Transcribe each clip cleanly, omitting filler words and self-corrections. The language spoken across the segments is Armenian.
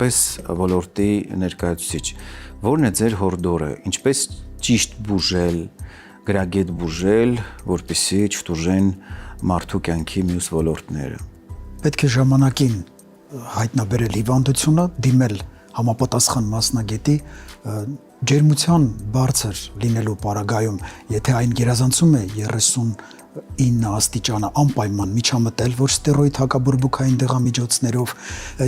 որպես ոլորտի ներկայացուցիչ, որն է ձեր հորդորը, ինչպես ճիշտ բուժել, գրագետ բուժել, որպեսզի չտուժեն մարդու կյանքի մյուս ոլորտները։ Պետք է ժամանակին հայտնաբերել հիվանդությունը, դիմել համապատասխան մասնագետի, ջերմության բարձր լինելու պարագայում, եթե այն գերազանցում է 39 աստիճանը, անպայման միջամտել, որ ստերոիդ հակաբուրբուքային դեղամիջոցներով,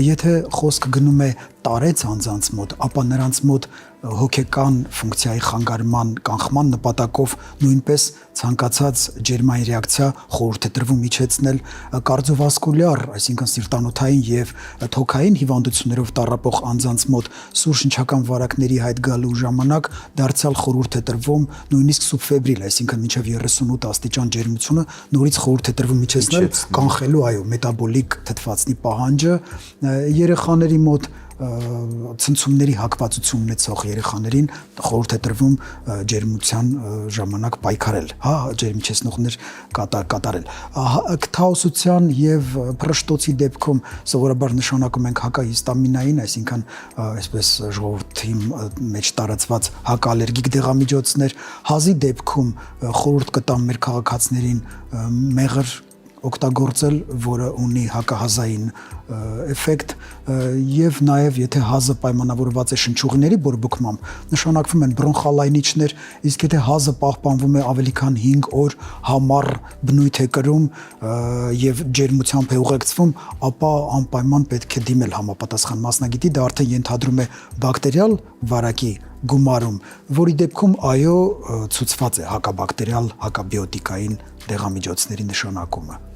եթե խոսքը գնում է տարեց անձանց մոտ, ապա նրանց մոտ հոգեկան ֆունկցիայի խանգարման, կանխման նպատակով նույնպես ցանկացած ջերմային ռեակցիա խորհուրդ է տրվում իջեցնել կարդիովասկուլյար, այսինքն սիրտանոթային եւ թոքային հիվանդություններով տառապող անձանց մոտ սուրշնչական վարակների հայտ գալու ժամանակ դարձյալ խորհուրդ է տրվում նույնիսկ սուբֆեբրիլ, այսինքն մինչև 38 աստիճան ջերմությունը նորից խորհուրդ է տրվում իջեցնել, կանխելու մետաբոլիկ թթվածնի պահանջը երեխաների մոտ ցնցումների հակվածություն ունեցող երեխաներին խորհուրդ է տրվում ջերմության ժամանակ պայքարել, ջերմիջեցնողներ կատարել։ Քթահոսության եւ փռշտոցի դեպքում սովորաբար նշանակում ենք հակահիստամինային, այսինքն այսպես ժողովրդի մեջ տարածված հակաալերգիկ դեղամիջոցներ, հազի դեպքում խորհուրդ կտամ մեր քաղաքացիներին մեղր օգտագործել, որը ունի հակահազային էֆեկտ եւ նաեւ եթե հազը պայմանավորված է շնչուղիների բորբոքմամբ, նշանակվում են բրոնխալայնիչներ, իսկ եթե հազը պահպանվում է ավելի քան 5 օր, համառ բնույթ է կրում եւ ջերմությամբ է ուղեկցվում, ապա անպայման պետք է դիմել համապատասխան մասնագետի, դա արդեն ենթադրում է բակտերիալ վարակի գումարում, որի դեպքում այո ցուցված է հակաբակտերիալ, հակաբիոտիկային դեղամիջոցների նշանակումը։